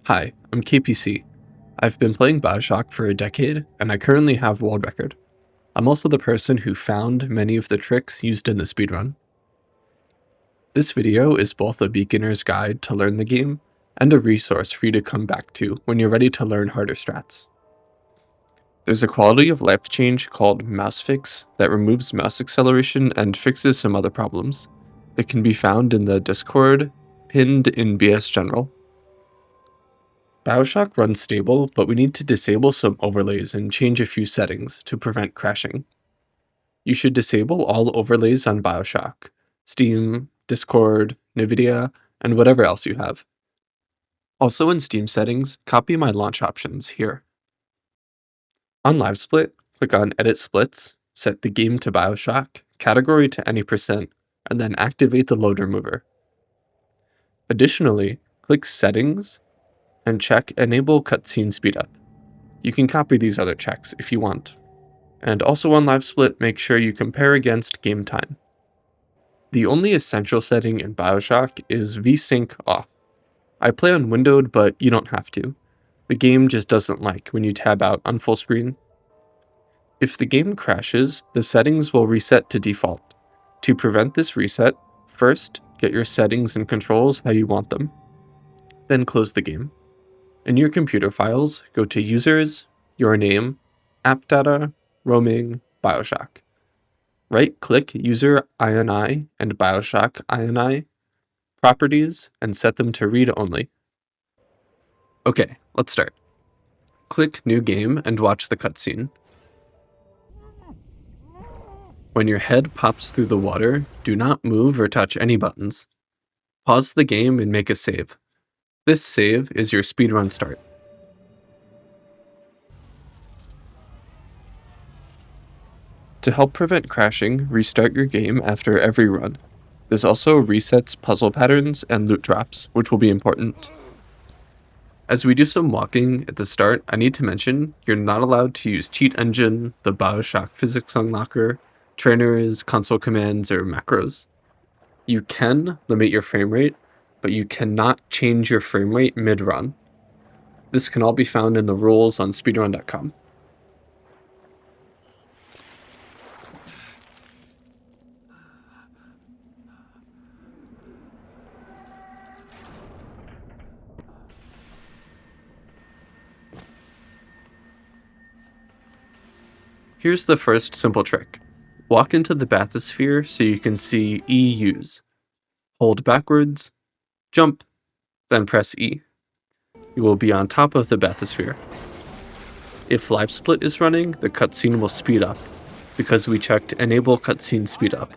Hi, I'm KPC. I've been playing Bioshock for a decade, and I currently have world record. I'm also the person who found many of the tricks used in the speedrun. This video is both a beginner's guide to learn the game, and a resource for you to come back to when you're ready to learn harder strats. There's a quality of life change called Mouse Fix that removes mouse acceleration and fixes some other problems. It can be found in the Discord, pinned in BS General. Bioshock runs stable, but we need to disable some overlays and change a few settings to prevent crashing. You should disable all overlays on Bioshock, Steam, Discord, NVIDIA, and whatever else you have. Also in Steam settings, copy my launch options here. On LiveSplit, click on Edit Splits, set the game to Bioshock, category to any %, and then activate the load remover. Additionally, click Settings, and check Enable Cutscene Speedup. You can copy these other checks if you want. And also on LiveSplit, make sure you compare against game time. The only essential setting in Bioshock is VSync off. I play on windowed, but you don't have to. The game just doesn't like when you tab out on full screen. If the game crashes, the settings will reset to default. To prevent this reset, first, get your settings and controls how you want them. Then close the game. In your computer files, go to Users, Your Name, App Data, Roaming, Bioshock. Right-click User INI and Bioshock INI, Properties, and set them to Read Only. Okay, let's start. Click New Game and watch the cutscene. When your head pops through the water, do not move or touch any buttons. Pause the game and make a save. This save is your speedrun start. To help prevent crashing, restart your game after every run. This also resets puzzle patterns and loot drops, which will be important. As we do some walking at the start, I need to mention you're not allowed to use Cheat Engine, the Bioshock Physics Unlocker, trainers, console commands, or macros. You can limit your frame rate, but you cannot change your frame rate mid-run. This can all be found in the rules on speedrun.com. Here's the first simple trick. Walk into the bathysphere so you can see E use. Hold backwards, jump, then press E. You will be on top of the bathysphere. If LiveSplit is running, the cutscene will speed up, because we checked Enable Cutscene Speedup.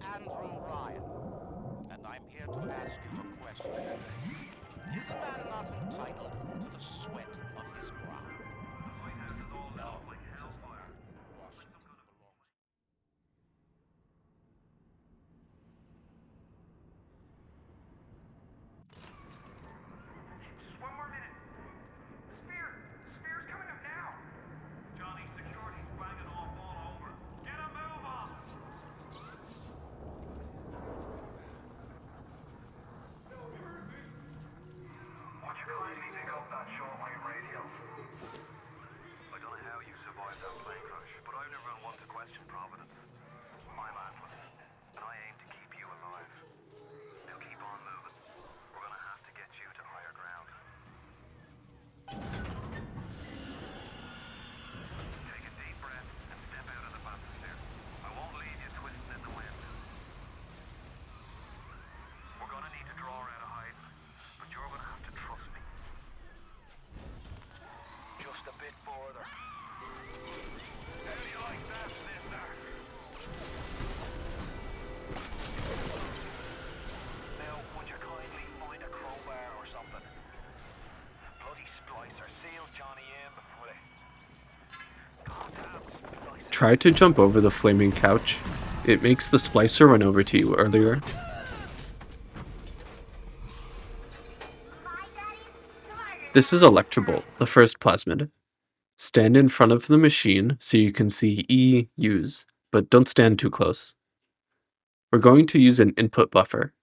Try to jump over the flaming couch. It makes the splicer run over to you earlier. This is Electrobolt, the first plasmid. Stand in front of the machine so you can see E use, but don't stand too close. We're going to use an input buffer.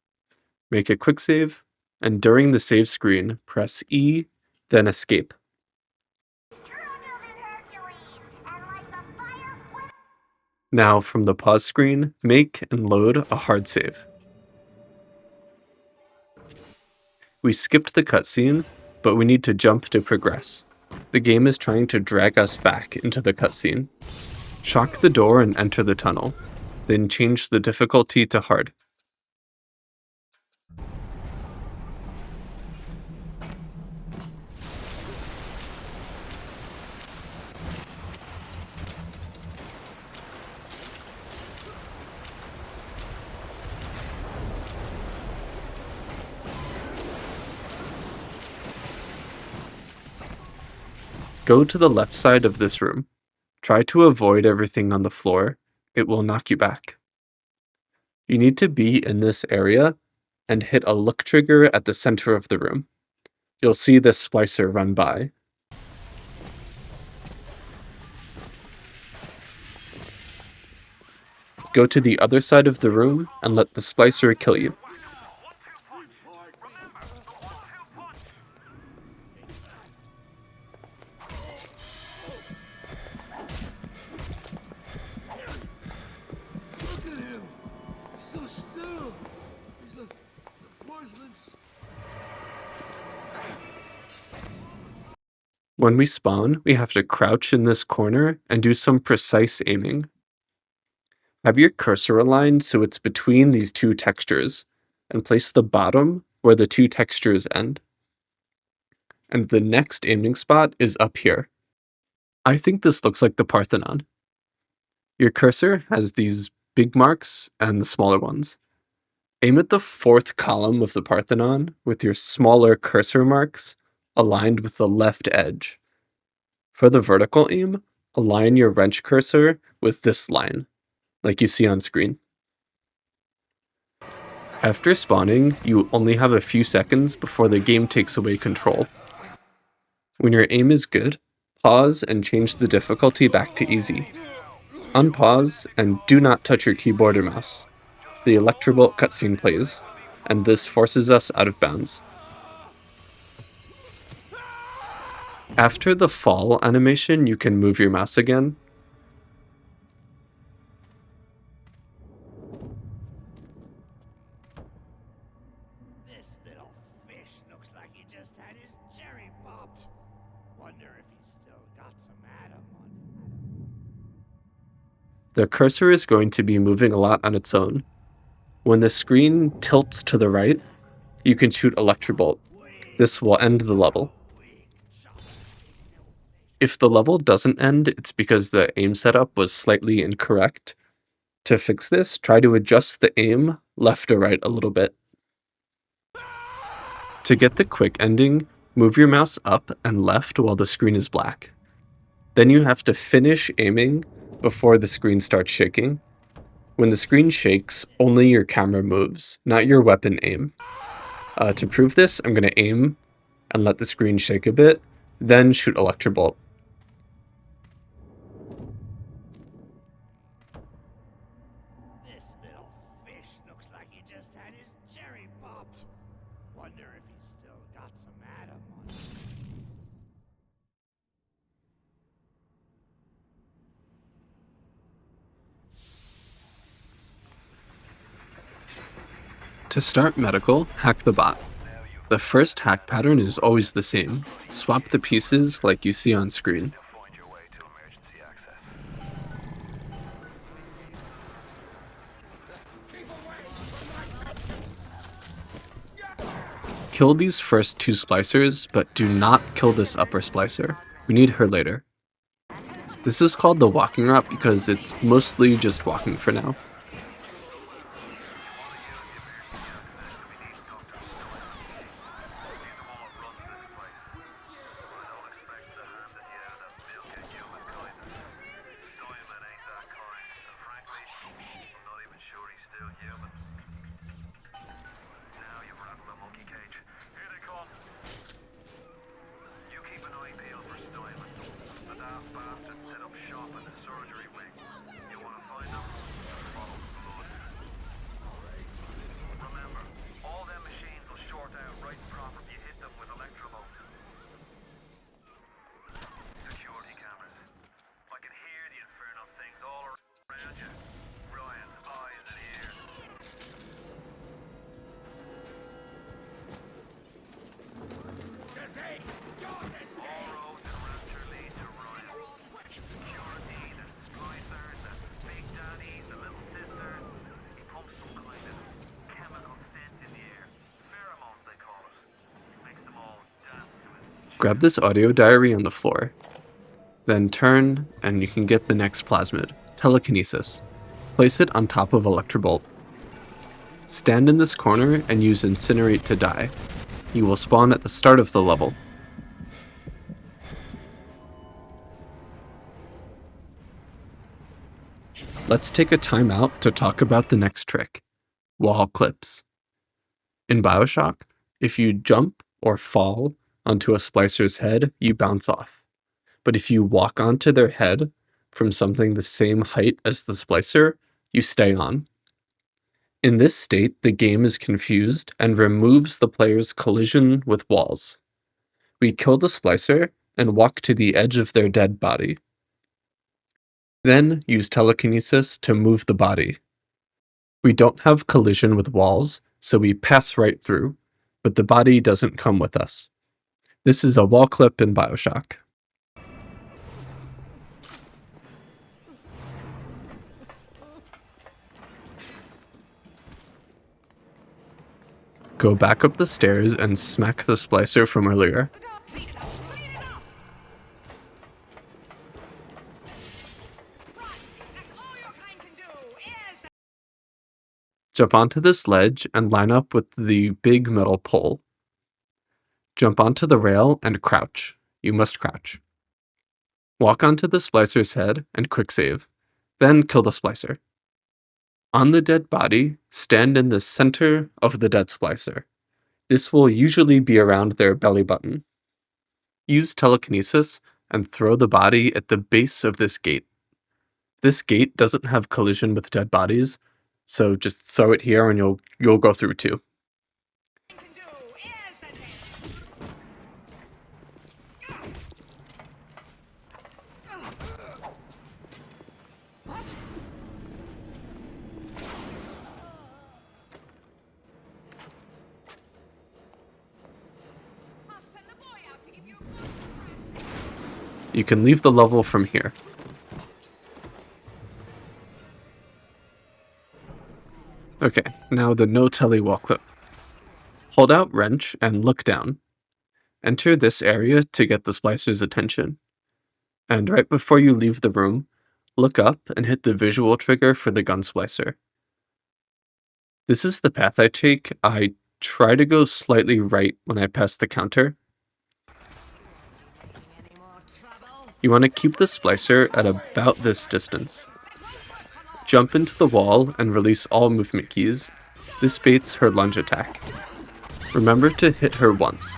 Make a quick save, and during the save screen, press E then escape. Now, from the pause screen, make and load a hard save. We skipped the cutscene, but we need to jump to progress. The game is trying to drag us back into the cutscene. Shock the door and enter the tunnel, then change the difficulty to hard. Go to the left side of this room. Try to avoid everything on the floor. It will knock you back. You need to be in this area and hit a look trigger at the center of the room. You'll see this splicer run by. Go to the other side of the room and let the splicer kill you. When we spawn, we have to crouch in this corner and do some precise aiming. Have your cursor aligned so it's between these two textures, and place the bottom where the two textures end. And the next aiming spot is up here. I think this looks like the Parthenon. Your cursor has these big marks and the smaller ones. Aim at the fourth column of the Parthenon with your smaller cursor marks aligned with the left edge. For the vertical aim, align your wrench cursor with this line, like you see on screen. After spawning, you only have a few seconds before the game takes away control. When your aim is good, pause and change the difficulty back to easy. Unpause and do not touch your keyboard or mouse. The Electrobolt cutscene plays, and this forces us out of bounds. After the fall animation, you can move your mouse again. This little fish looks like he just had his cherry popped. Wonder if he's still got some atom on him. The cursor is going to be moving a lot on its own. When the screen tilts to the right, you can shoot Electrobolt. This will end the level. If the level doesn't end, it's because the aim setup was slightly incorrect. To fix this, try to adjust the aim left or right a little bit. To get the quick ending, move your mouse up and left while the screen is black. Then you have to finish aiming before the screen starts shaking. When the screen shakes, only your camera moves, not your weapon aim. To prove this, I'm going to aim and let the screen shake a bit, then shoot Electrobolt. This little fish looks like he just had his cherry popped. Wonder if he's still got some atom on him. To start medical, hack the bot. The first hack pattern is always the same. Swap the pieces like you see on screen. Kill these first two splicers, but do not kill this upper splicer. We need her later. This is called the walking route because it's mostly just walking for now. Grab this audio diary on the floor. Then turn, and you can get the next plasmid, telekinesis. Place it on top of Electrobolt. Stand in this corner and use Incinerate to die. You will spawn at the start of the level. Let's take a time out to talk about the next trick, wall clips. In Bioshock, if you jump or fall onto a splicer's head, you bounce off. But if you walk onto their head from something the same height as the splicer, you stay on. In this state, the game is confused and removes the player's collision with walls. We kill the splicer and walk to the edge of their dead body. Then use telekinesis to move the body. We don't have collision with walls, so we pass right through, but the body doesn't come with us. This is a wall clip in Bioshock. Go back up the stairs and smack the splicer from earlier. Jump onto this ledge and line up with the big metal pole. Jump onto the rail and crouch. You must crouch. Walk onto the splicer's head and quick save. Then kill the splicer. On the dead body, stand in the center of the dead splicer. This will usually be around their belly button. Use telekinesis and throw the body at the base of this gate. This gate doesn't have collision with dead bodies, so just throw it here and you'll go through too. You can leave the level from here. Okay, now the no telly wall clip. Hold out wrench and look down. Enter this area to get the splicer's attention. And right before you leave the room, look up and hit the visual trigger for the gun splicer. This is the path I take. I try to go slightly right when I pass the counter. You want to keep the splicer at about this distance. Jump into the wall and release all movement keys. This baits her lunge attack. Remember to hit her once.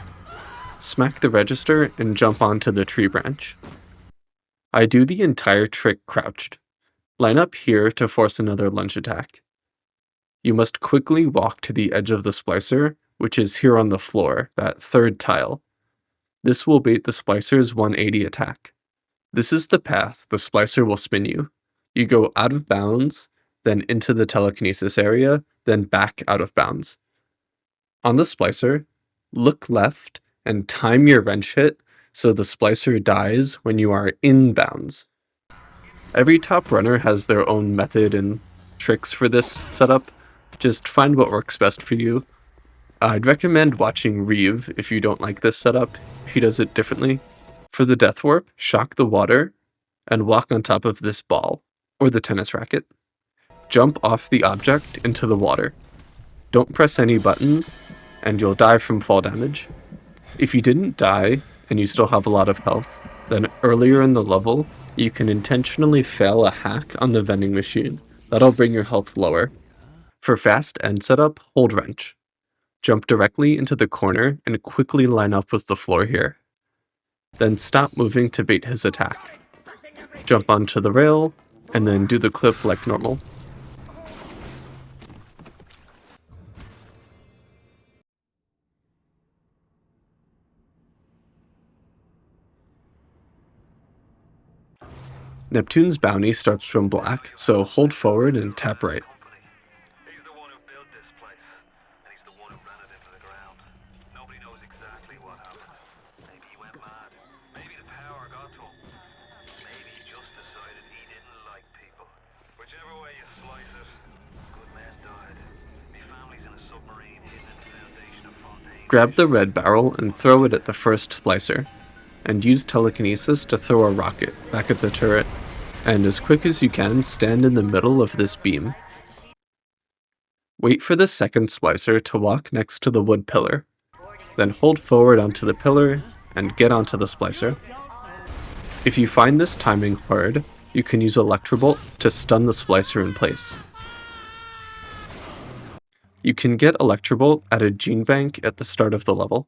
Smack the register and jump onto the tree branch. I do the entire trick crouched. Line up here to force another lunge attack. You must quickly walk to the edge of the splicer, which is here on the floor, that third tile. This will bait the splicer's 180 attack. This is the path the splicer will spin you. You go out of bounds, then into the telekinesis area, then back out of bounds. On the splicer, look left and time your wrench hit so the splicer dies when you are in bounds. Every top runner has their own method and tricks for this setup. Just find what works best for you. I'd recommend watching Reeve if you don't like this setup. He does it differently. For the death warp, shock the water and walk on top of this ball, or the tennis racket. Jump off the object into the water. Don't press any buttons, and you'll die from fall damage. If you didn't die, and you still have a lot of health, then earlier in the level, you can intentionally fail a hack on the vending machine. That'll bring your health lower. For fast end setup, hold wrench. Jump directly into the corner and quickly line up with the floor here. Then stop moving to bait his attack. Jump onto the rail, and then do the clip like normal. Neptune's bounty starts from black, so hold forward and tap right. He's the one who built this place, and he's the one who ran it into the ground. Nobody knows exactly what happened. Maybe he went mad. Maybe the power got to him. Maybe he just decided he didn't like people. Whichever way you slice it, good men died. My family's in a submarine hidden in the foundation of Fontaine. Grab the red barrel and throw it at the first splicer, and use telekinesis to throw a rocket back at the turret, and as quick as you can, stand in the middle of this beam. Wait for the second splicer to walk next to the wood pillar, then hold forward onto the pillar and get onto the splicer. If you find this timing hard, you can use Electrobolt to stun the splicer in place. You can get Electrobolt at a gene bank at the start of the level.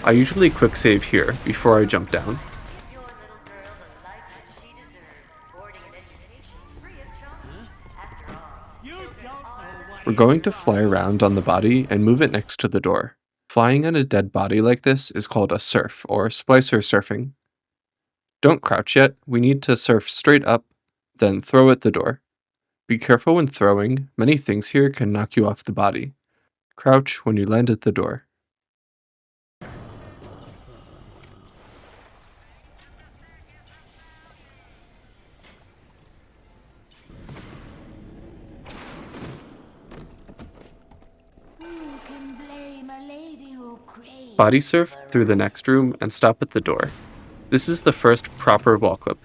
I usually quick save here before I jump down. We're going to fly around on the body and move it next to the door. Flying on a dead body like this is called a surf, or splicer surfing. Don't crouch yet, we need to surf straight up, then throw at the door. Be careful when throwing, many things here can knock you off the body. Crouch when you land at the door. Body surf through the next room and stop at the door. This is the first proper wall clip.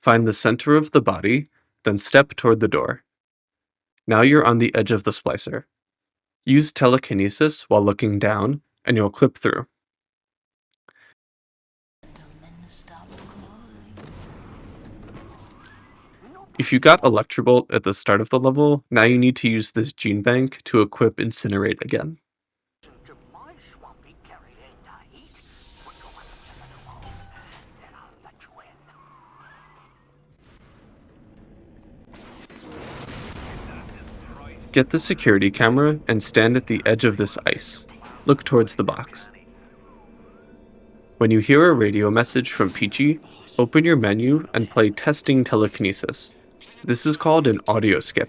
Find the center of the body, then step toward the door. Now you're on the edge of the splicer. Use telekinesis while looking down, and you'll clip through. If you got Electrobolt at the start of the level, now you need to use this gene bank to equip Incinerate again. Get the security camera and stand at the edge of this ice. Look towards the box. When you hear a radio message from Peachy, open your menu and play Testing Telekinesis. This is called an audio skip.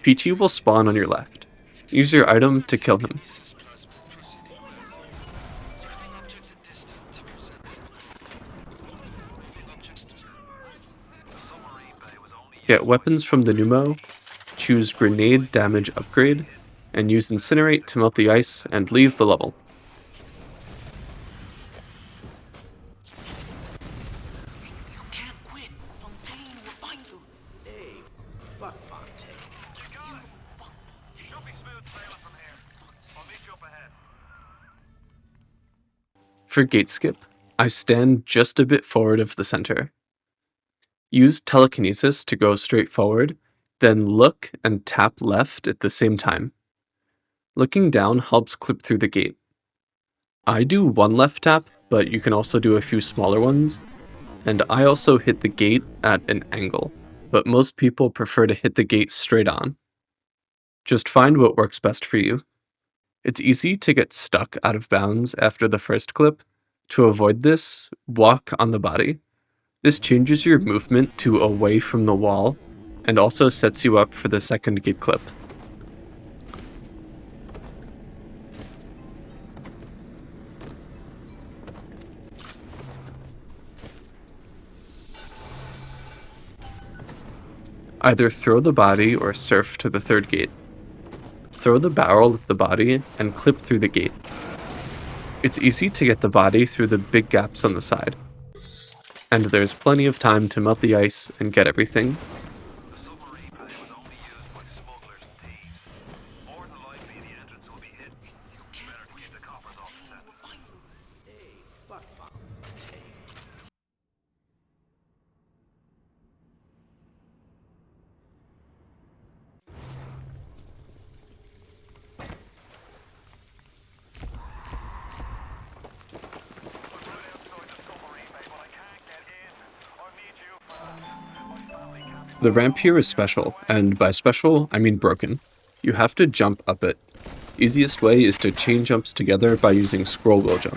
Peachy will spawn on your left. Use your item to kill him. Get weapons from the pneumo, choose Grenade Damage Upgrade, and use Incinerate to melt the ice and leave the level. You can't quit. Fontaine will find you. Hey, fuck Fontaine. You got it. You'll be smooth sailing from here. I'll meet you up ahead. For gate skip, I stand just a bit forward of the center. Use telekinesis to go straight forward, then look and tap left at the same time. Looking down helps clip through the gate. I do one left tap, but you can also do a few smaller ones, and I also hit the gate at an angle, but most people prefer to hit the gate straight on. Just find what works best for you. It's easy to get stuck out of bounds after the first clip. To avoid this, walk on the body. This changes your movement to away from the wall, and also sets you up for the second gate clip. Either throw the body or surf to the third gate. Throw the barrel at the body and clip through the gate. It's easy to get the body through the big gaps on the side. And there's plenty of time to melt the ice and get everything. The submarine bay was only used by smugglers and thieves. More than likely, the entrance will be hidden. Better to keep the coppers off the set. Hey, fuck Fontaine. The ramp here is special, and by special, I mean broken. You have to jump up it. Easiest way is to chain jumps together by using scroll wheel jump.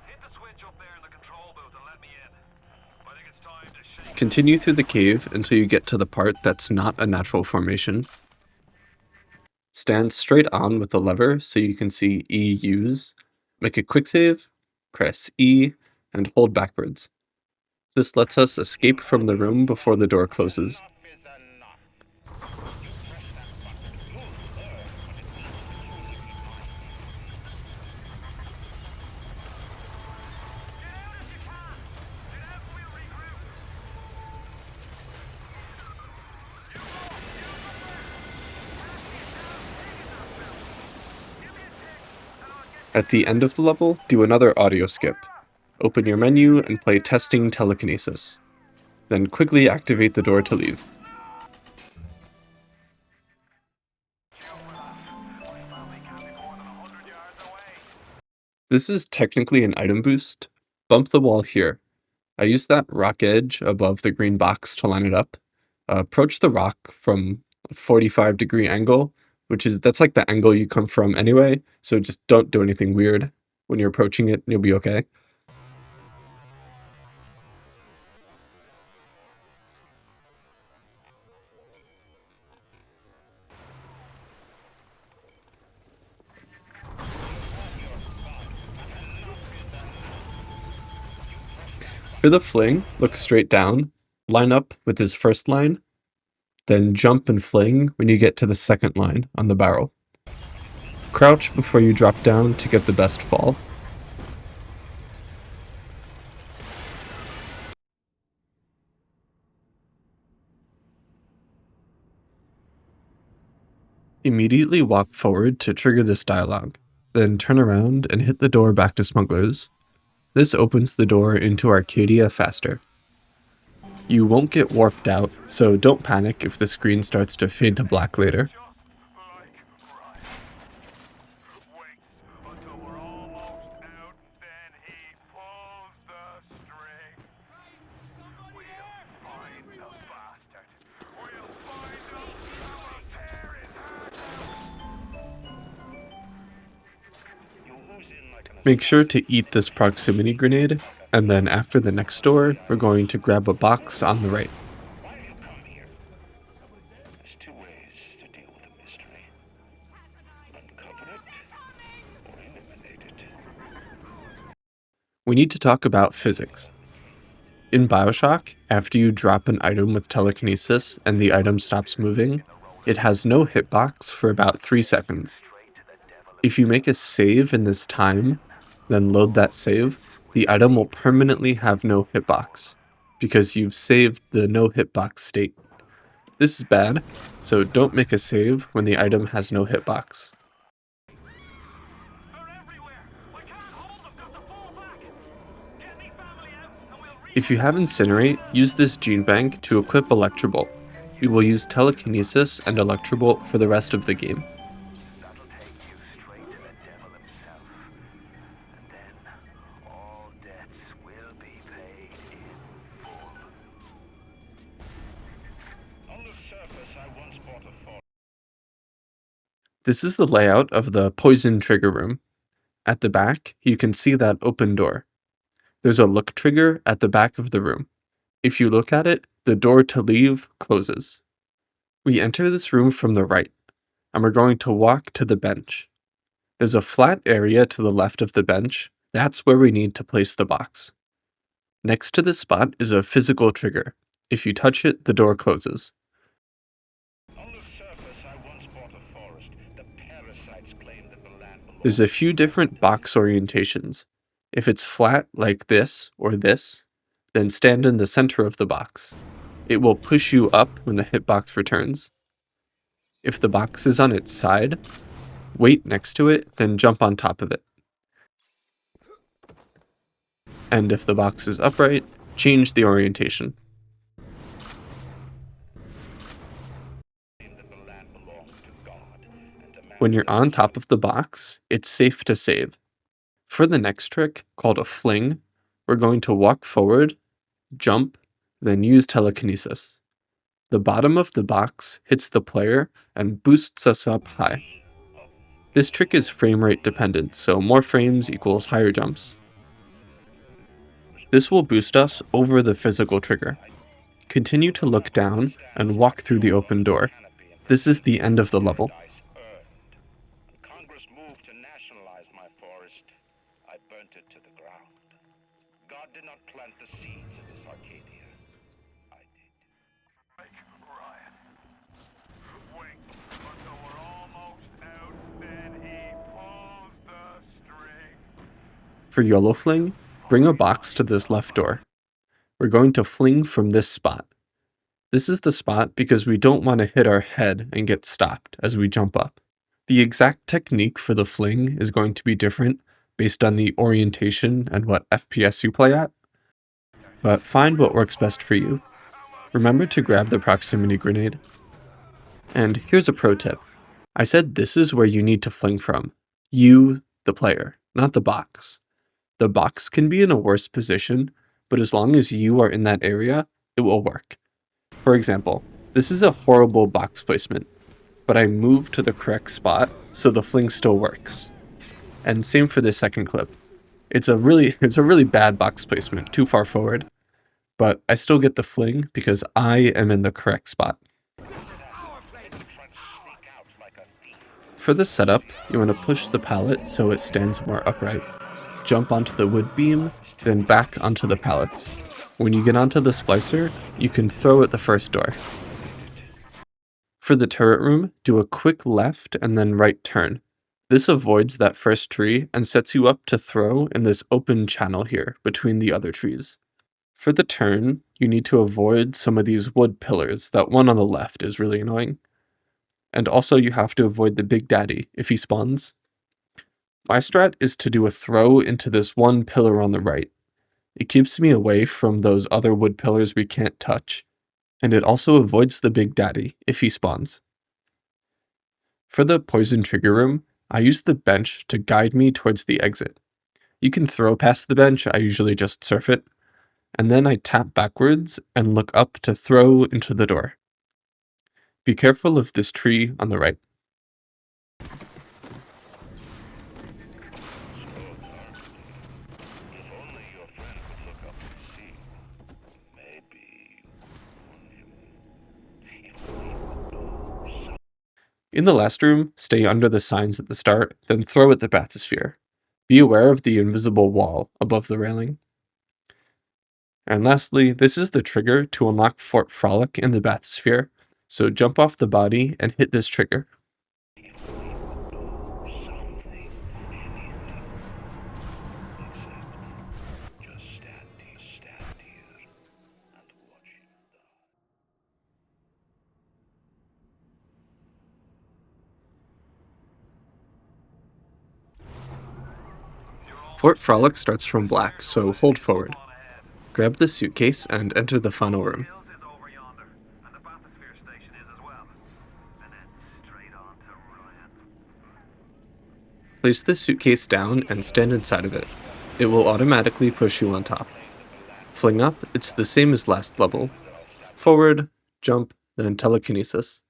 Hit the switch up there in the control booth and let me in. I think it's time to shake. Continue through the cave until you get to the part that's not a natural formation. Stand straight on with the lever so you can see E use. Make a quick save, press E, and hold backwards. This lets us escape from the room before the door closes. At the end of the level, do another audio skip. Open your menu and play Testing Telekinesis. Then quickly activate the door to leave. This is technically an item boost. Bump the wall here. I use that rock edge above the green box to line it up. Approach the rock from a 45-degree angle, that's like the angle you come from anyway, so just don't do anything weird when you're approaching it, you'll be okay. For the fling, look straight down, line up with his first line, then jump and fling when you get to the second line on the barrel. Crouch before you drop down to get the best fall. Immediately walk forward to trigger this dialogue, then turn around and hit the door back to Smuggler's. This opens the door into Arcadia faster. You won't get warped out, so don't panic if the screen starts to fade to black later. Make sure to eat this proximity grenade, and then after the next door, we're going to grab a box on the right. Why do you come here? There's two ways to deal with a mystery. Uncover it, or eliminate it. We need to talk about physics. In Bioshock, after you drop an item with telekinesis and the item stops moving, it has no hitbox for about 3 seconds. If you make a save in this time, then load that save, the item will permanently have no hitbox, because you've saved the no hitbox state. This is bad, so don't make a save when the item has no hitbox. If you have Incinerate, use this gene bank to equip Electrobolt. We will use Telekinesis and Electrobolt for the rest of the game. This is the layout of the poison trigger room. At the back, you can see that open door. There's a look trigger at the back of the room. If you look at it, the door to leave closes. We enter this room from the right, and we're going to walk to the bench. There's a flat area to the left of the bench. That's where we need to place the box. Next to this spot is a physical trigger. If you touch it, the door closes. There's a few different box orientations. If it's flat like this or this, then stand in the center of the box. It will push you up when the hitbox returns. If the box is on its side, wait next to it, then jump on top of it. And if the box is upright, change the orientation. When you're on top of the box, it's safe to save. For the next trick, called a fling, we're going to walk forward, jump, then use telekinesis. The bottom of the box hits the player and boosts us up high. This trick is frame rate dependent, so more frames equals higher jumps. This will boost us over the physical trigger. Continue to look down and walk through the open door. This is the end of the level. Congress moved to nationalize my forest. I burnt it to the ground. God did not plant the seeds of this Arcadia. For YOLO Fling, bring a box to this left door. We're going to fling from this spot. This is the spot because we don't want to hit our head and get stopped as we jump up. The exact technique for the fling is going to be different based on the orientation and what FPS you play at, but find what works best for you. Remember to grab the proximity grenade. And here's a pro tip. I said this is where you need to fling from. You, the player, not the box. The box can be in a worse position, but as long as you are in that area, it will work. For example, this is a horrible box placement, but I moved to the correct spot, so the fling still works. And same for this second clip. It's a really bad box placement, too far forward, but I still get the fling because I am in the correct spot. For this setup, you want to push the pallet so it stands more upright. Jump onto the wood beam, then back onto the pallets. When you get onto the splicer, you can throw at the first door. For the turret room, do a quick left and then right turn. This avoids that first tree and sets you up to throw in this open channel here between the other trees. For the turn, you need to avoid some of these wood pillars. That one on the left is really annoying. And also you have to avoid the Big Daddy if he spawns. My strat is to do a throw into this one pillar on the right. It keeps me away from those other wood pillars we can't touch, and it also avoids the Big Daddy if he spawns. For the poison trigger room, I use the bench to guide me towards the exit. You can throw past the bench, I usually just surf it, and then I tap backwards and look up to throw into the door. Be careful of this tree on the right. In the last room, stay under the signs at the start, then throw at the bathysphere. Be aware of the invisible wall above the railing. And lastly, this is the trigger to unlock Fort Frolic in the bathysphere, so jump off the body and hit this trigger. Fort Frolic starts from black, so hold forward. Grab the suitcase and enter the final room. Place the suitcase down and stand inside of it. It will automatically push you on top. Fling up, it's the same as last level. Forward, jump, then telekinesis.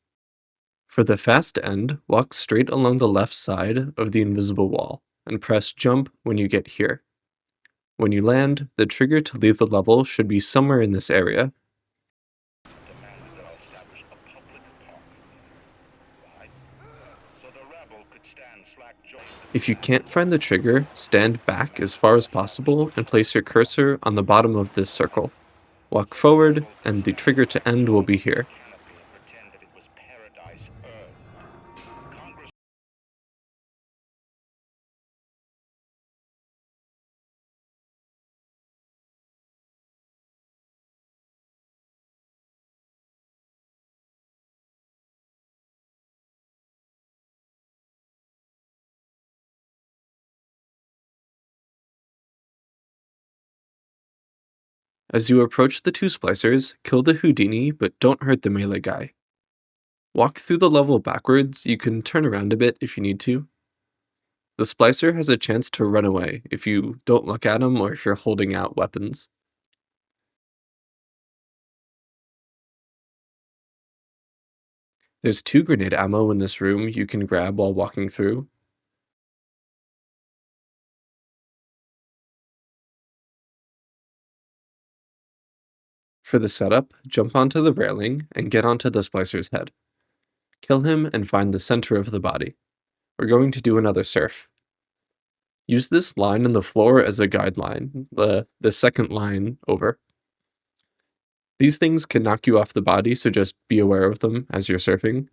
For the fast end, walk straight along the left side of the invisible wall, and press jump when you get here. When you land, the trigger to leave the level should be somewhere in this area. If you can't find the trigger, stand back as far as possible and place your cursor on the bottom of this circle. Walk forward, and the trigger to end will be here. As you approach the two splicers, kill the Houdini, but don't hurt the melee guy. Walk through the level backwards, you can turn around a bit if you need to. The splicer has a chance to run away if you don't look at him or if you're holding out weapons. There's 2 grenade ammo in this room you can grab while walking through. For the setup, jump onto the railing and get onto the splicer's head. Kill him and find the center of the body. We're going to do another surf. Use this line in the floor as a guideline, the second line over. These things can knock you off the body, so just be aware of them as you're surfing.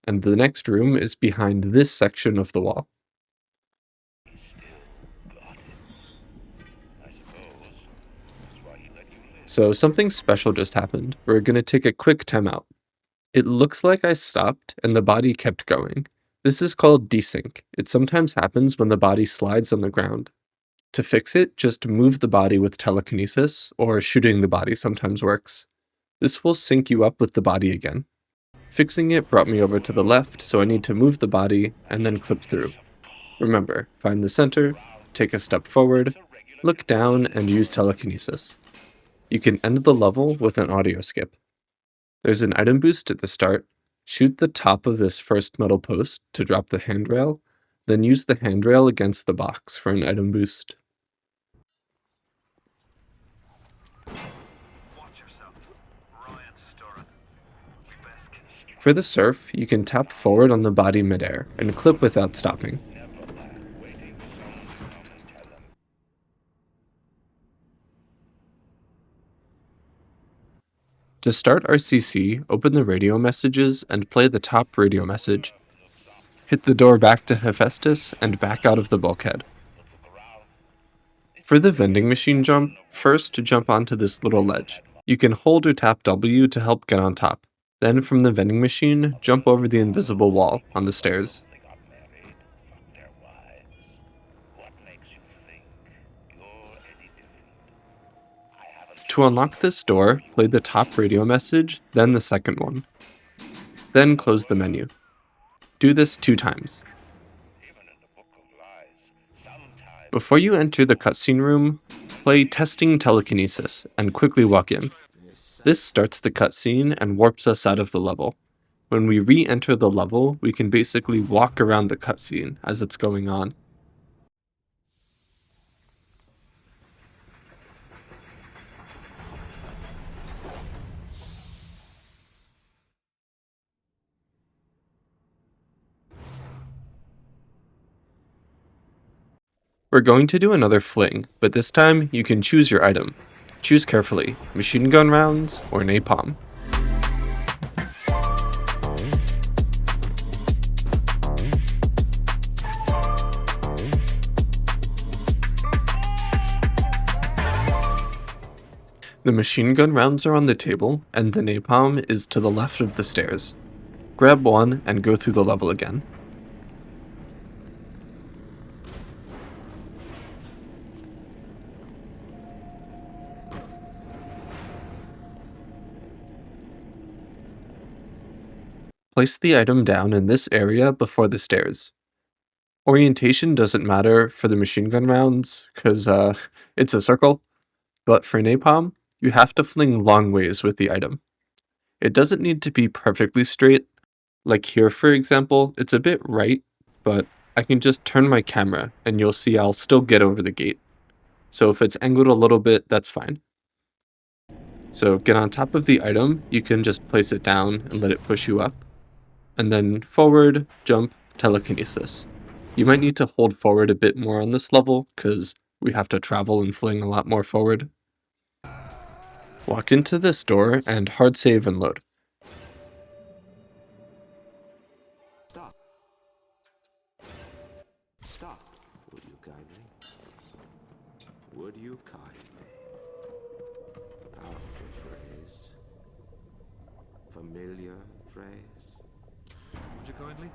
And the next room is behind this section of the wall. So something special just happened. We're going to take a quick timeout. It looks like I stopped and the body kept going. This is called desync. It sometimes happens when the body slides on the ground. To fix it, just move the body with telekinesis, or shooting the body sometimes works. This will sync you up with the body again. Fixing it brought me over to the left, so I need to move the body and then clip through. Remember, find the center, take a step forward, look down, and use telekinesis. You can end the level with an audio skip. There's an item boost at the start. Shoot the top of this first metal post to drop the handrail, then use the handrail against the box for an item boost. Watch yourself. Ryan's stirring. We best get For the surf, you can tap forward on the body midair and clip without stopping. To start RCC, open the radio messages and play the top radio message. Hit the door back to Hephaestus and back out of the bulkhead. For the vending machine jump, first jump onto this little ledge. You can hold or tap W to help get on top. Then from the vending machine, jump over the invisible wall on the stairs. They got married, fucked their wives. What makes you think you're any different? I haven't To unlock this door, play the top radio message, then the second one. Then close the menu. Do this 2 times. even in the book of lies. Sometimes Before you enter the cutscene room, play Testing Telekinesis and quickly walk in. This starts the cutscene and warps us out of the level. When we re-enter the level, we can basically walk around the cutscene as it's going on. We're going to do another fling, but this time you can choose your item. Choose carefully, machine gun rounds or napalm. The machine gun rounds are on the table, and the napalm is to the left of the stairs. Grab one and go through the level again. Place the item down in this area before the stairs. Orientation doesn't matter for the machine gun rounds, because it's a circle, but for napalm, you have to fling long ways with the item. It doesn't need to be perfectly straight. Like here, for example, it's a bit right, but I can just turn my camera and you'll see I'll still get over the gate. So if it's angled a little bit, that's fine. So get on top of the item, you can just place it down and let it push you up. And then forward, jump, telekinesis. You might need to hold forward a bit more on this level, because we have to travel and fling a lot more forward. Walk into this door and hard save and load. Stop. Stop. Would you kindly? Would you kindly? Powerful phrase. Familiar phrase. Would you kindly?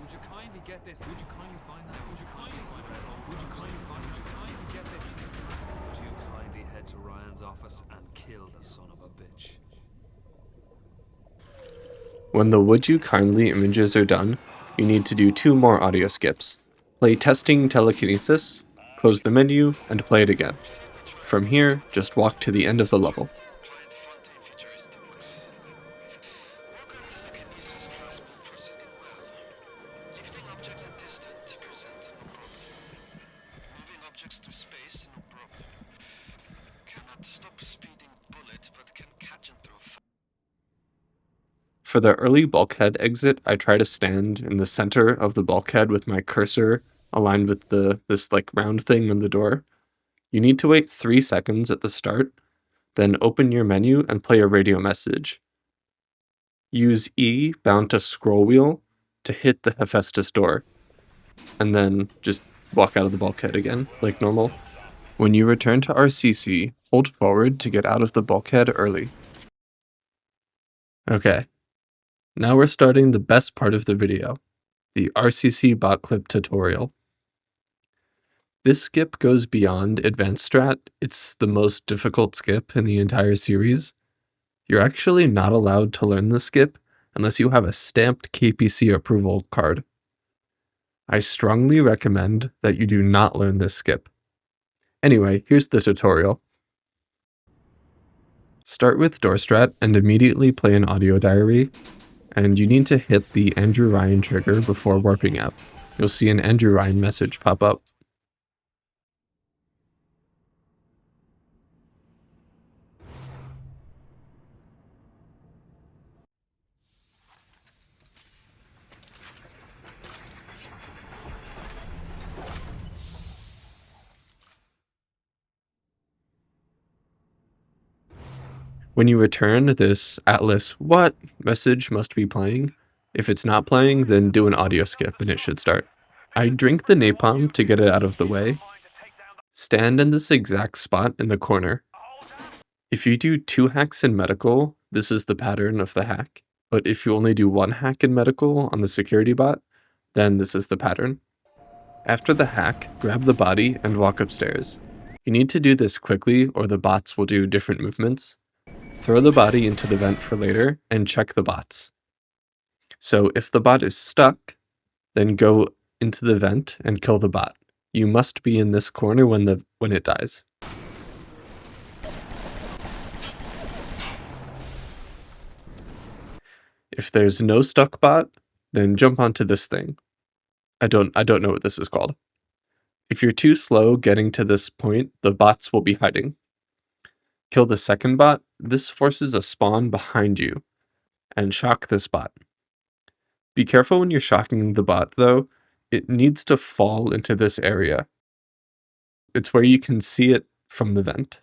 Would you kindly get this? Would you kindly find that? Would you kindly find it? Would you kindly find it? Would you kindly get this? Would you kindly head to Ryan's office and kill the son of a bitch? When the would you kindly images are done, you need to do 2 more audio skips. Play Testing Telekinesis, close the menu, and play it again. From here, just walk to the end of the level. Fontaine futuristic books. Work on telekinesis plasma proceeding well. Lifting objects at distance presents no problem. Moving objects through space, no problem. Cannot stop speeding bullet, but can catch and throw For the early bulkhead exit, I try to stand in the center of the bulkhead with my cursor aligned with this round thing on the door. You need to wait 3 seconds at the start, then open your menu and play a radio message. Use E bound to scroll wheel to hit the Hephaestus door, and then just walk out of the bulkhead again, like normal. When you return to RCC, hold forward to get out of the bulkhead early. Okay, now we're starting the best part of the video, the RCC bot clip tutorial. This skip goes beyond Advanced Strat. It's the most difficult skip in the entire series. You're actually not allowed to learn this skip unless you have a stamped KPC approval card. I strongly recommend that you do not learn this skip. Anyway, here's the tutorial. Start with door strat and immediately play an audio diary, and you need to hit the Andrew Ryan trigger before warping out. You'll see an Andrew Ryan message pop up. When you return, this Atlas "What?" message must be playing. If it's not playing, then do an audio skip and it should start. I drink the napalm to get it out of the way. Stand in this exact spot in the corner. If you do 2 hacks in medical, this is the pattern of the hack. But if you only do 1 hack in medical on the security bot, then this is the pattern. After the hack, grab the body and walk upstairs. You need to do this quickly or the bots will do different movements. Throw the body into the vent for later and check the bots. So if the bot is stuck, then go into the vent and kill the bot. You must be in this corner when it dies. If there's no stuck bot, then jump onto this thing. I don't know what this is called. If you're too slow getting to this point, the bots will be hiding. Kill the second bot. This forces a spawn behind you, and shock this bot. Be careful when you're shocking the bot though, it needs to fall into this area. It's where you can see it from the vent.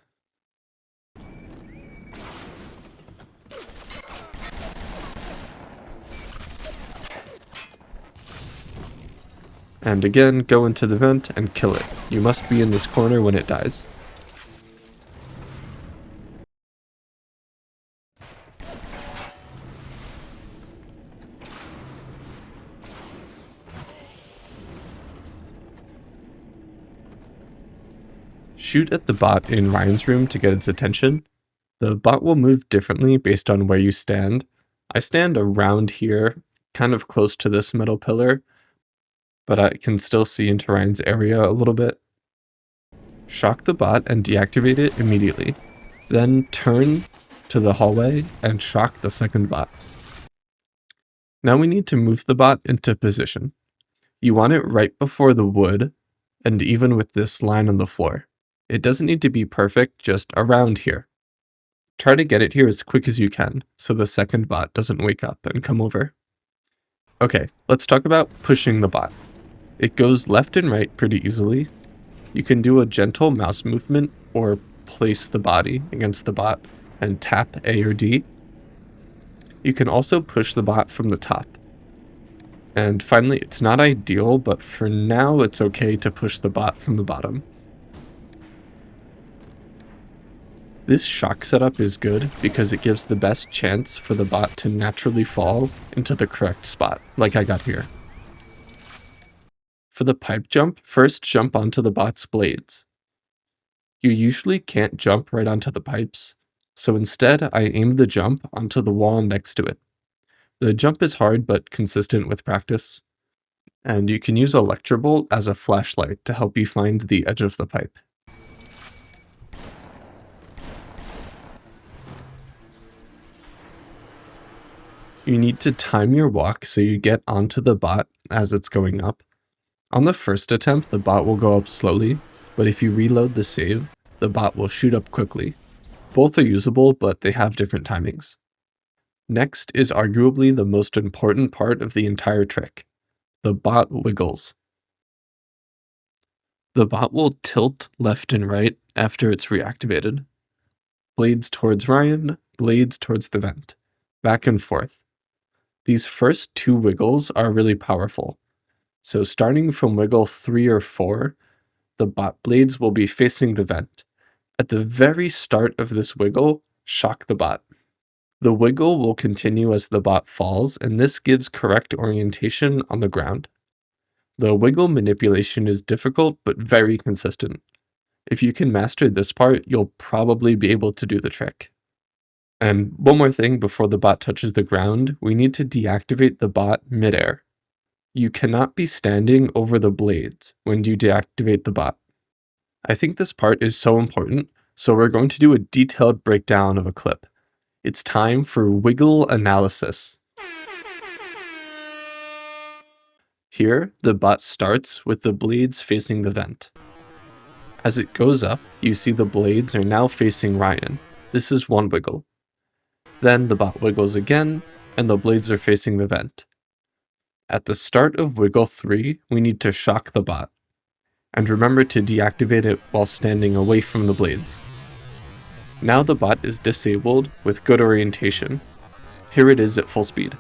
And again, go into the vent and kill it. You must be in this corner when it dies. Shoot at the bot in Ryan's room to get its attention. The bot will move differently based on where you stand. I stand around here, kind of close to this metal pillar, but I can still see into Ryan's area a little bit. Shock the bot and deactivate it immediately. Then turn to the hallway and shock the second bot. Now we need to move the bot into position. You want it right before the wood, and even with this line on the floor. It doesn't need to be perfect, just around here. Try to get it here as quick as you can, so the second bot doesn't wake up and come over. Okay, let's talk about pushing the bot. It goes left and right pretty easily. You can do a gentle mouse movement or place the body against the bot and tap A or D. You can also push the bot from the top. And finally, it's not ideal, but for now it's okay to push the bot from the bottom. This shock setup is good because it gives the best chance for the bot to naturally fall into the correct spot, like I got here. For the pipe jump, first jump onto the bot's blades. You usually can't jump right onto the pipes, so instead I aimed the jump onto the wall next to it. The jump is hard but consistent with practice, and you can use Electrobolt as a flashlight to help you find the edge of the pipe. You need to time your walk so you get onto the bot as it's going up. On the first attempt, the bot will go up slowly, but if you reload the save, the bot will shoot up quickly. Both are usable, but they have different timings. Next is arguably the most important part of the entire trick. The bot wiggles. The bot will tilt left and right after it's reactivated. Blades towards Ryan, blades towards the vent. Back and forth. These first 2 wiggles are really powerful. So starting from wiggle 3 or 4, the bot blades will be facing the vent. At the very start of this wiggle, shock the bot. The wiggle will continue as the bot falls, and this gives correct orientation on the ground. The wiggle manipulation is difficult but very consistent. If you can master this part, you'll probably be able to do the trick. And one more thing before the bot touches the ground, we need to deactivate the bot midair. You cannot be standing over the blades when you deactivate the bot. I think this part is so important, so we're going to do a detailed breakdown of a clip. It's time for wiggle analysis. Here, the bot starts with the blades facing the vent. As it goes up, you see the blades are now facing Ryan. This is one wiggle. Then the bot wiggles again, and the blades are facing the vent. At the start of wiggle 3, we need to shock the bot. And remember to deactivate it while standing away from the blades. Now the bot is disabled with good orientation. Here it is at full speed.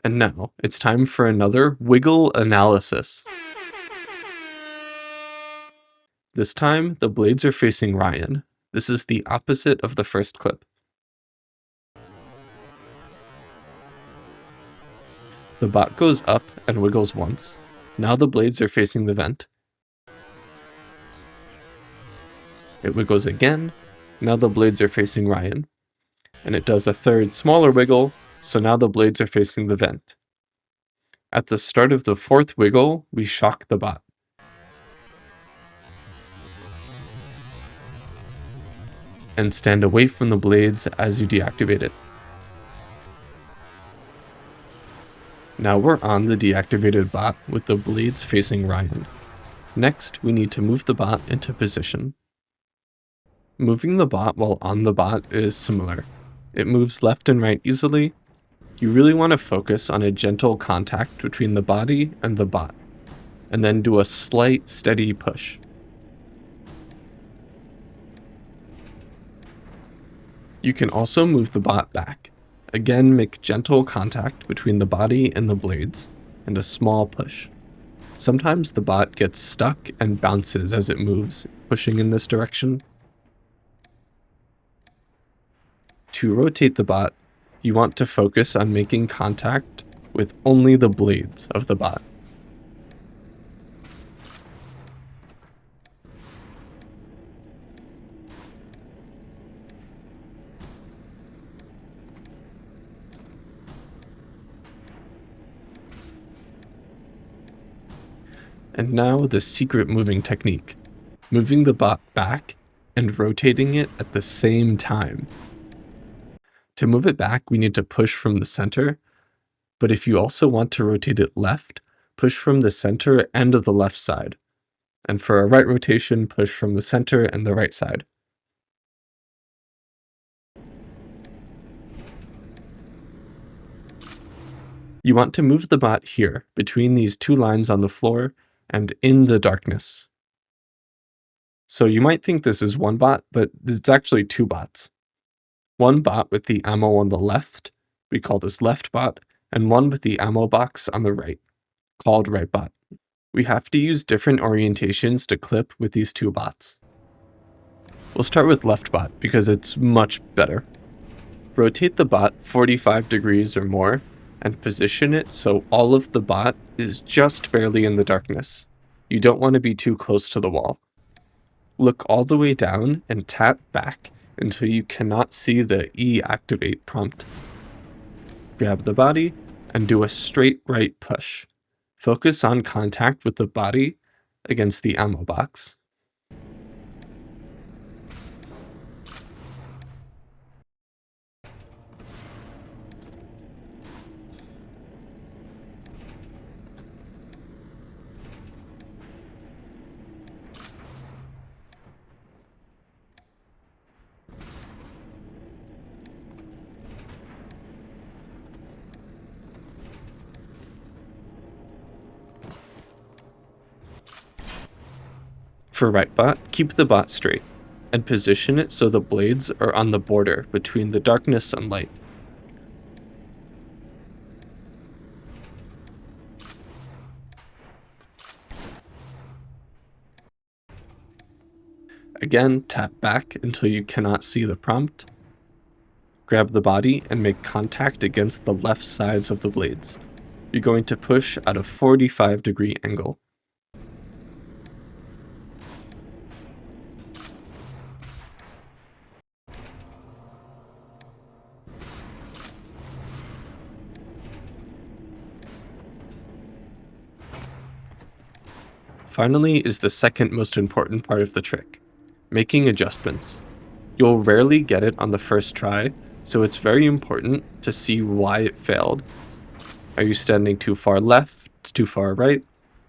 And now, it's time for another wiggle analysis. This time, the blades are facing Ryan. This is the opposite of the first clip. The bot goes up and wiggles once. Now the blades are facing the vent. It wiggles again. Now the blades are facing Ryan. And it does a third smaller wiggle, so now the blades are facing the vent. At the start of the fourth wiggle, we shock the bot. And stand away from the blades as you deactivate it. Now we're on the deactivated bot with the blades facing Ryan. Next, we need to move the bot into position. Moving the bot while on the bot is similar. It moves left and right easily. You really want to focus on a gentle contact between the body and the bot, and then do a slight, steady push. You can also move the bot back. Again, make gentle contact between the body and the blades, and a small push. Sometimes the bot gets stuck and bounces as it moves, pushing in this direction. To rotate the bot, you want to focus on making contact with only the blades of the bot. And now the secret moving technique, moving the bot back and rotating it at the same time. To move it back, we need to push from the center, but if you also want to rotate it left, push from the center and the left side. And for a right rotation, push from the center and the right side. You want to move the bot here, between these two lines on the floor, and in the darkness. So you might think this is one bot, but it's actually two bots. One bot with the ammo on the left, we call this left bot, and one with the ammo box on the right, called right bot. We have to use different orientations to clip with these two bots. We'll start with left bot because it's much better. Rotate the bot 45 degrees or more, and position it so all of the bot is just barely in the darkness. You don't want to be too close to the wall. Look all the way down and tap back until you cannot see the E activate prompt. Grab the body and do a straight right push. Focus on contact with the body against the ammo box. For right bot, keep the bot straight, and position it so the blades are on the border between the darkness and light. Again, tap back until you cannot see the prompt. Grab the body and make contact against the left sides of the blades. You're going to push at a 45-degree angle. Finally is the second most important part of the trick, making adjustments. You'll rarely get it on the first try, so it's very important to see why it failed. Are you standing too far left, too far right?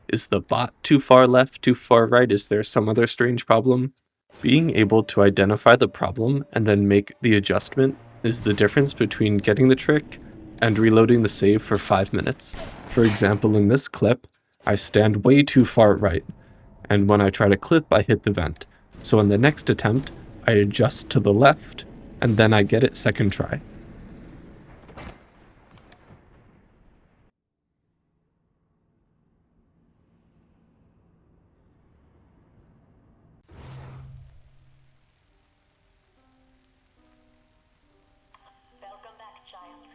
Is the bot too far left, too far right? Is there some other strange problem? Being able to identify the problem and then make the adjustment is the difference between getting the trick and reloading the save for 5 minutes. For example, in this clip, I stand way too far right, and when I try to clip, I hit the vent. So in the next attempt, I adjust to the left, and then I get it second try. Welcome back, child.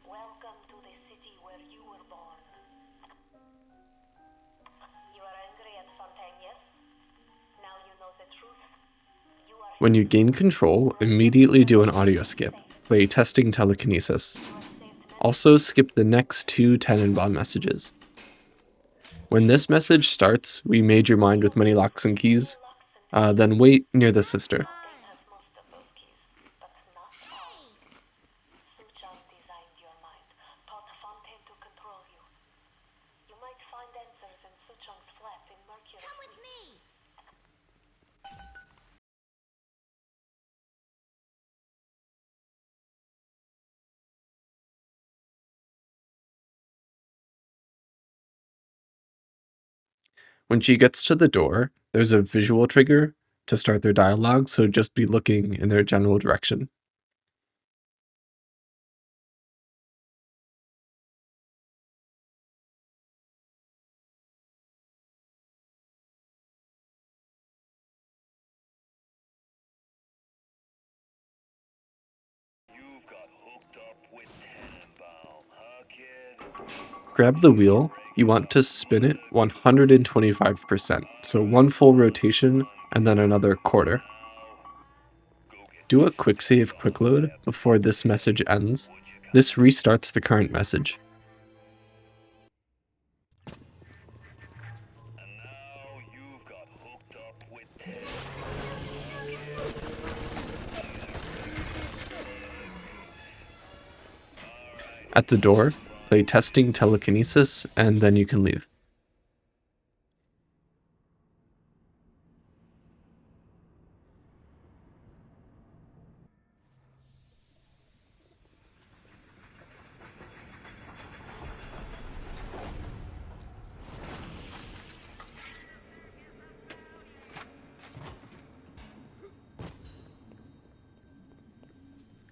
Welcome to the city where you were born. You are angry at Fontaine, yes? Now you know the truth. You are When you gain control, immediately do an audio skip. Play testing telekinesis. Also skip the next 2 Tenenbaum messages. When this message starts, we made your mind with many locks and keys. Then wait near the sister. Fontaine has most of those keys, but not all. Suchong designed your mind, taught Fontaine to control you. You might find answers in Suchong's flat in Mercury. Come with me! When she gets to the door, there's a visual trigger to start their dialogue, so just be looking in their general direction. You've got hooked up with Tenenbaum, huh, kid? Grab the wheel. You want to spin it 125%, so 1 full rotation and then another quarter. Do a quick save quick load before this message ends. This restarts the current message. And now you've got hooked up with At the door, play testing telekinesis, and then you can leave.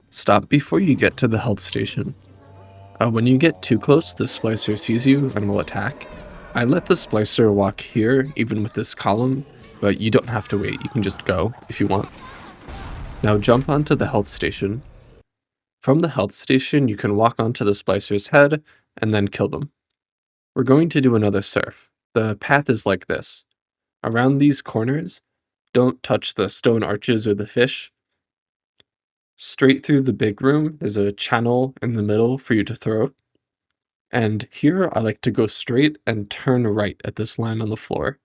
Stop before you get to the health station. When you get too close, the splicer sees you and will attack. I let the splicer walk here, even with this column, but you don't have to wait, you can just go if you want. Now jump onto the health station. From the health station, you can walk onto the splicer's head and then kill them. We're going to do another surf. The path is like this. Around these corners, don't touch the stone arches or the fish. Straight through the big room, there's a channel in the middle for you to throw. And here I like to go straight and turn right at this line on the floor.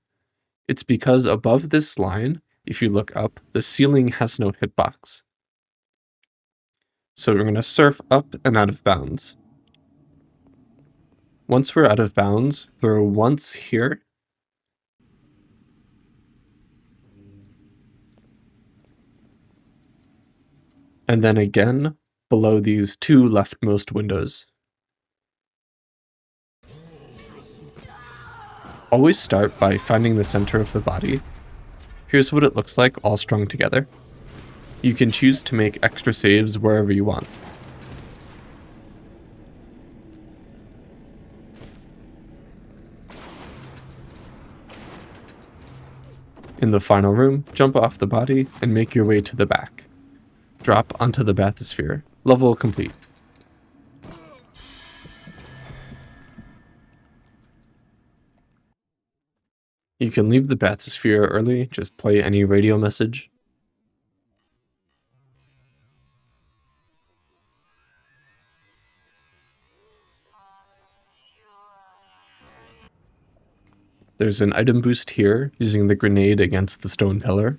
It's because above this line, if you look up, the ceiling has no hitbox. So we're going to surf up and out of bounds. Once we're out of bounds, throw once here. And then again below these 2 leftmost windows. Always start by finding the center of the body. Here's what it looks like all strung together. You can choose to make extra saves wherever you want. In the final room, jump off the body and make your way to the back. Drop onto the bathysphere. Level complete. You can leave the bathysphere early, just play any radio message. There's an item boost here, using the grenade against the stone pillar.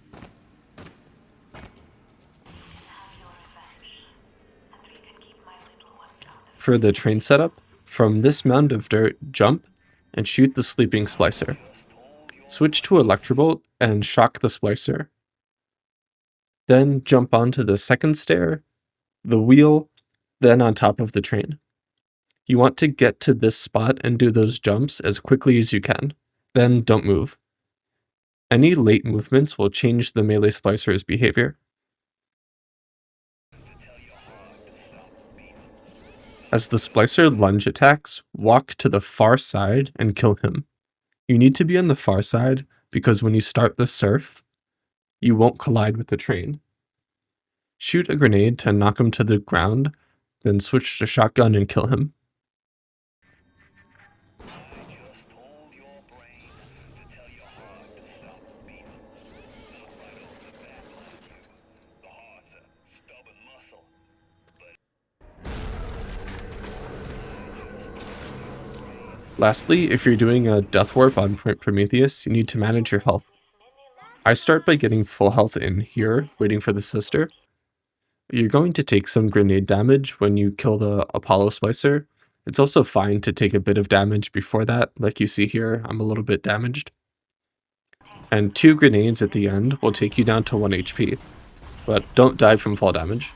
For the train setup, from this mound of dirt, jump and shoot the sleeping splicer. Switch to Electrobolt and shock the splicer. Then jump onto the second stair, the wheel, then on top of the train. You want to get to this spot and do those jumps as quickly as you can. Then don't move. Any late movements will change the melee splicer's behavior. As the splicer lunge attacks, walk to the far side and kill him. You need to be on the far side because when you start the surf, you won't collide with the train. Shoot a grenade to knock him to the ground, then switch to shotgun and kill him. Lastly, if you're doing a death warp on Prometheus, you need to manage your health. I start by getting full health in here, waiting for the sister. You're going to take some grenade damage when you kill the Apollo Splicer. It's also fine to take a bit of damage before that, like you see here, I'm a little bit damaged. And 2 grenades at the end will take you down to 1 HP, but don't die from fall damage.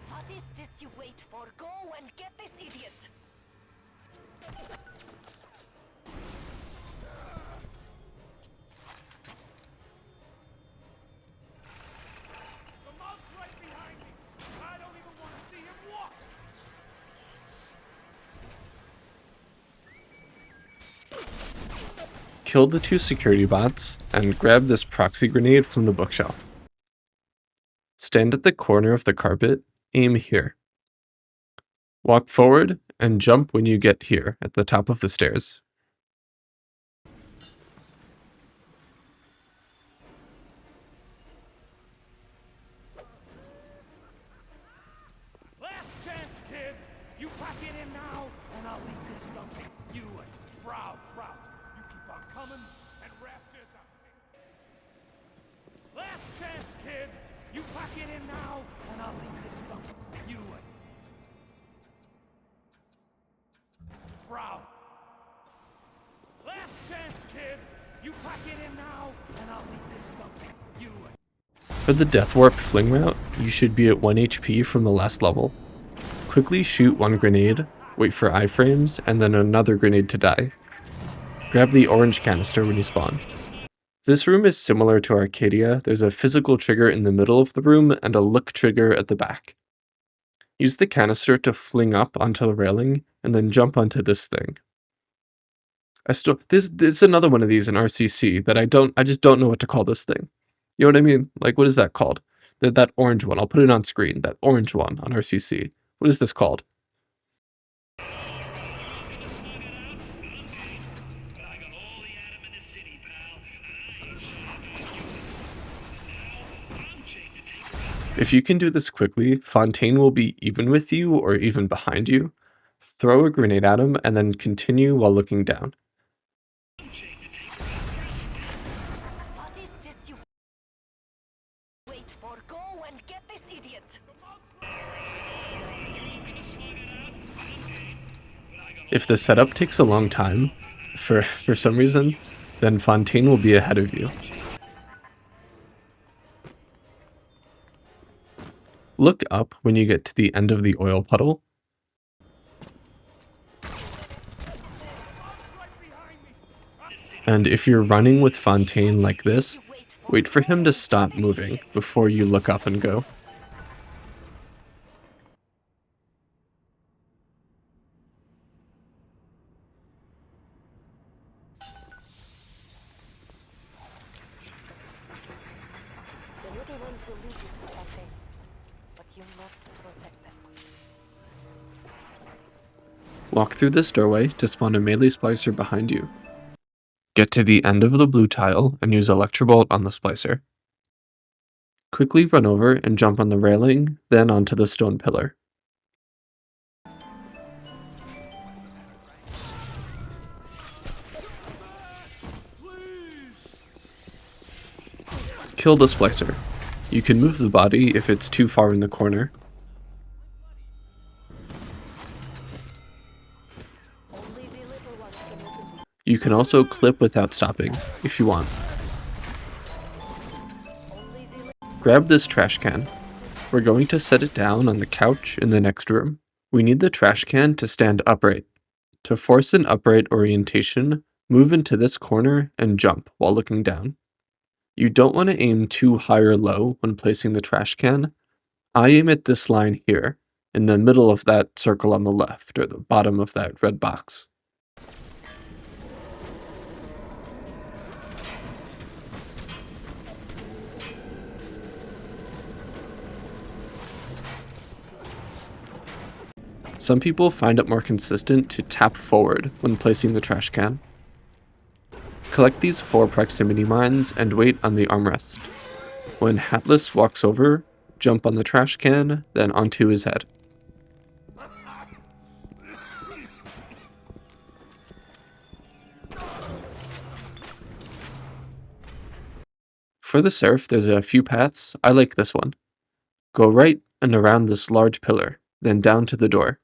What is this you wait for? Go and get this idiot! The monk's right behind me! I don't even want to see him walk! Kill the 2 security bots and grab this proxy grenade from the bookshelf. Stand at the corner of the carpet, aim here. Walk forward and jump when you get here at the top of the stairs. Last chance, kid! You pack it in now, and I'll leave this dumping. You and Frau Kraut. You keep on coming, and Rapture's up. Last chance, kid! You pack it in now, and I'll leave this dumping. You and Frau. Last chance, kid! You pack it in now, and I'll leave this dumping. You and For the Death Warp fling route, you should be at 1 HP from the last level. Quickly shoot 1 grenade, wait for iframes, and then another grenade to die. Grab the orange canister when you spawn. This room is similar to Arcadia. There's a physical trigger in the middle of the room and a look trigger at the back. Use the canister to fling up onto the railing and then jump onto this thing. There's another one of these in RCC that I just don't know what to call this thing. You know what I mean? Like, what is that called? That orange one. I'll put it on screen. That orange one on RCC. What is this called? If you can do this quickly, Fontaine will be even with you or even behind you. Throw a grenade at him and then continue while looking down. What is this you wait for? Go and get this idiot! If the setup takes a long time, for some reason, then Fontaine will be ahead of you. Look up when you get to the end of the oil puddle. And if you're running with Fontaine like this, wait for him to stop moving before you look up and go. The little ones will lead you to Fontaine, but you must protect them. Walk through this doorway to spawn a melee splicer behind you. Get to the end of the blue tile and use Electrobolt on the splicer. Quickly run over and jump on the railing, then onto the stone pillar. Kill the splicer. You can move the body if it's too far in the corner. Only the little ones can open. You can also clip without stopping, if you want. Only the Grab this trash can. We're going to set it down on the couch in the next room. We need the trash can to stand upright. To force an upright orientation, move into this corner and jump while looking down. You don't want to aim too high or low when placing the trash can. I aim at this line here, in the middle of that circle on the left, or the bottom of that red box. Some people find it more consistent to tap forward when placing the trash can. Collect these 4 proximity mines and wait on the armrest. When Hatless walks over, jump on the trash can, then onto his head. For the surf, there's a few paths. I like this one. Go right and around this large pillar, then down to the door.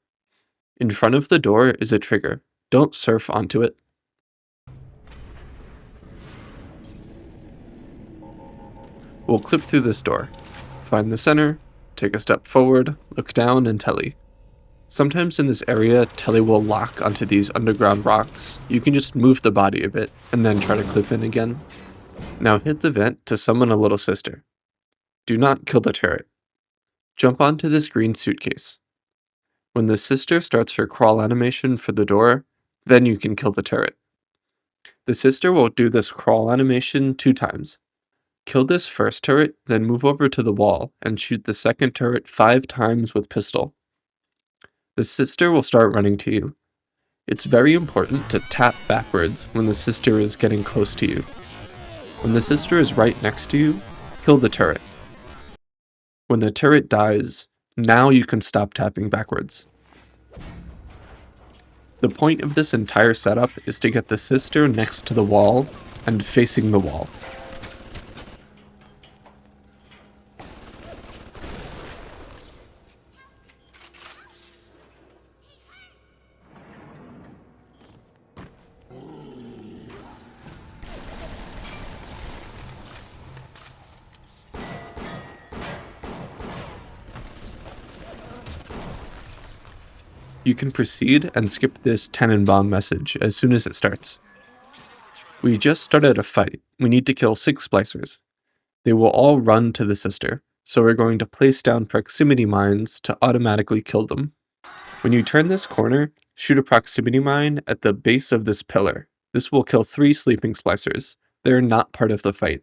In front of the door is a trigger. Don't surf onto it. We'll clip through this door. Find the center, take a step forward, look down, and telly. Sometimes in this area, telly will lock onto these underground rocks. You can just move the body a bit, and then try to clip in again. Now hit the vent to summon a little sister. Do not kill the turret. Jump onto this green suitcase. When the sister starts her crawl animation for the door, then you can kill the turret. The sister will do this crawl animation 2 times. Kill this first turret, then move over to the wall and shoot the second turret 5 times with pistol. The sister will start running to you. It's very important to tap backwards when the sister is getting close to you. When the sister is right next to you, kill the turret. When the turret dies, now you can stop tapping backwards. The point of this entire setup is to get the sister next to the wall and facing the wall. You can proceed and skip this Tannenbaum message as soon as it starts. We just started a fight. We need to kill 6 splicers. They will all run to the sister, so we're going to place down proximity mines to automatically kill them. When you turn this corner, shoot a proximity mine at the base of this pillar. This will kill 3 sleeping splicers. They're not part of the fight.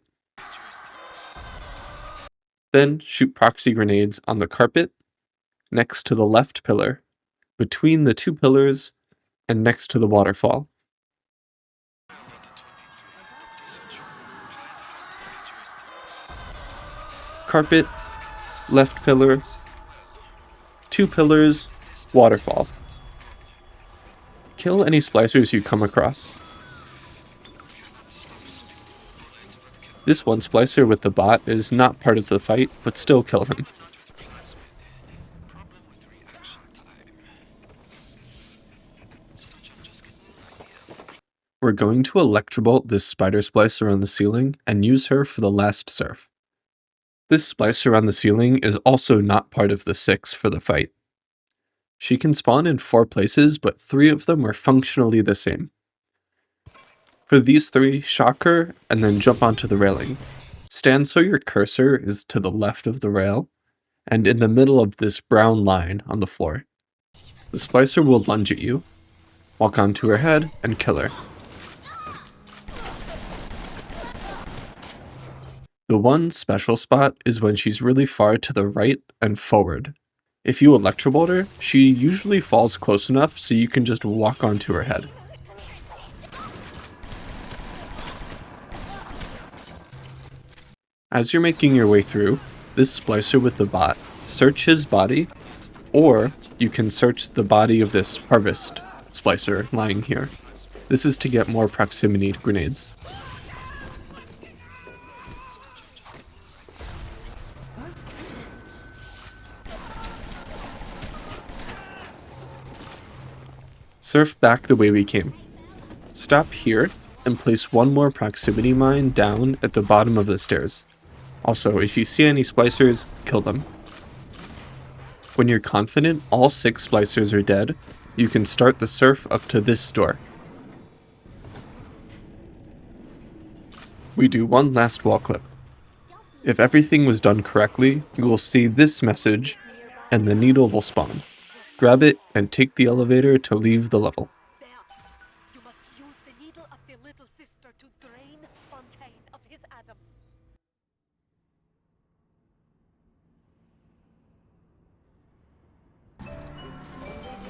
Then shoot proxy grenades on the carpet, next to the left pillar, between the 2 pillars, and next to the waterfall. Carpet, left pillar, 2 pillars, waterfall. Kill any splicers you come across. This one splicer with the bot is not part of the fight, but still kill him. We're we're going to electrobolt this spider splicer on the ceiling and use her for the last surf. This splicer on the ceiling is also not part of the 6 for the fight. She can spawn in 4 places, but 3 of them are functionally the same. For these 3, shock her and then jump onto the railing. Stand so your cursor is to the left of the rail, and in the middle of this brown line on the floor. The splicer will lunge at you, walk onto her head, and kill her. The one special spot is when she's really far to the right and forward. If you electrobolt her, she usually falls close enough so you can just walk onto her head. As you're making your way through, this splicer with the bot, search his body, or you can search the body of this harvest splicer lying here. This is to get more proximity grenades. Surf back the way we came. Stop here and place one more proximity mine down at the bottom of the stairs. Also, if you see any splicers, kill them. When you're confident all 6 splicers are dead, you can start the surf up to this door. We do one last wall clip. If everything was done correctly, you will see this message, and the needle will spawn. Grab it and take the elevator to leave the level. There. You must use the needle of the little sister to drain Fontaine of his Adam.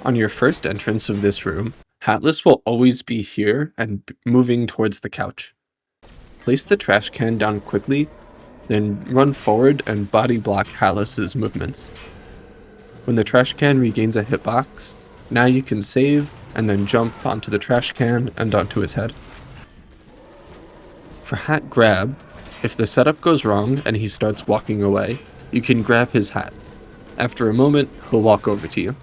On your first entrance of this room, Hatless will always be here and moving towards the couch. Place the trash can down quickly, then run forward and body block Hatless's movements. When the trash can regains a hitbox, now you can save and then jump onto the trash can and onto his head. For hat grab, if the setup goes wrong and he starts walking away, you can grab his hat. After a moment, he'll walk over to you.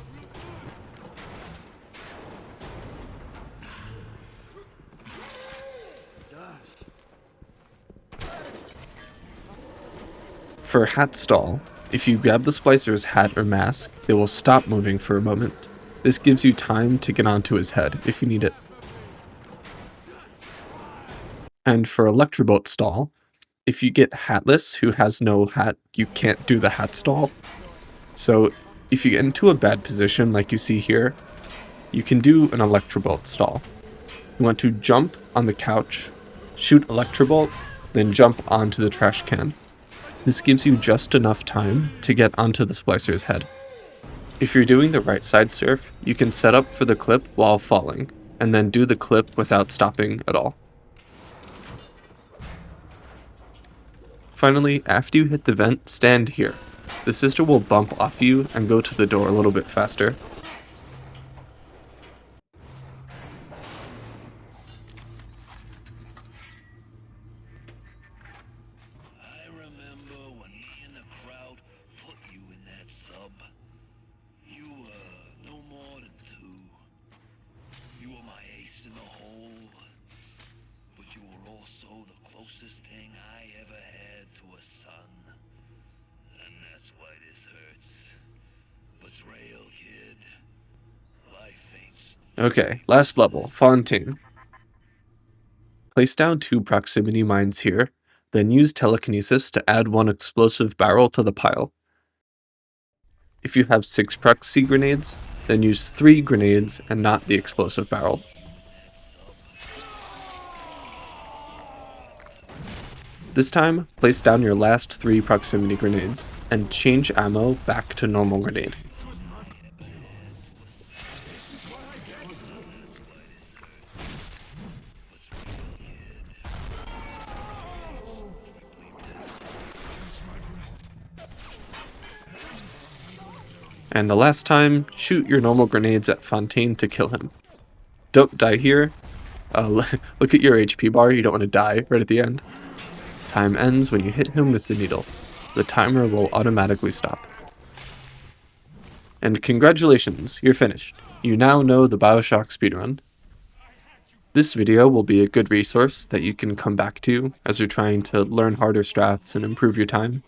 For hat stall, if you grab the splicer's hat or mask, they will stop moving for a moment. This gives you time to get onto his head if you need it. And for electrobolt stall, if you get Hatless who has no hat, you can't do the hat stall. So if you get into a bad position like you see here, you can do an electrobolt stall. You want to jump on the couch, shoot electrobolt, then jump onto the trash can. This gives you just enough time to get onto the splicer's head. If you're doing the right side surf, you can set up for the clip while falling, and then do the clip without stopping at all. Finally, after you hit the vent, stand here. The sister will bump off you and go to the door a little bit faster. I remember when me and the crowd put you in that sub. You were no more than 2. You were my ace in the hole. But you were also the closest thing I ever had to a son. And that's why this hurts. Betrayal, kid. Life ain't... Okay, last level, Fontaine. Place down 2 proximity mines here, then use telekinesis to add 1 explosive barrel to the pile. If you have 6 proxy grenades, then use 3 grenades and not the explosive barrel. This time, place down your last 3 proximity grenades, and change ammo back to normal grenade. And the last time, shoot your normal grenades at Fontaine to kill him. Don't die here. Look at your HP bar, you don't want to die right at the end. Time ends when you hit him with the needle. The timer will automatically stop. And congratulations, you're finished. You now know the Bioshock speedrun. This video will be a good resource that you can come back to as you're trying to learn harder strats and improve your time.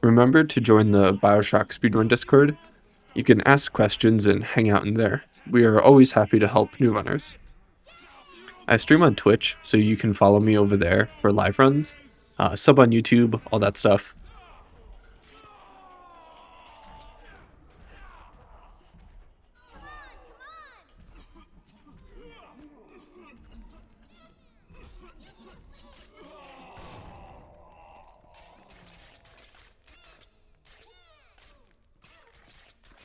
Remember to join the Bioshock Speedrun Discord. You can ask questions and hang out in there. We are always happy to help new runners. I stream on Twitch, so you can follow me over there for live runs, sub on YouTube, all that stuff.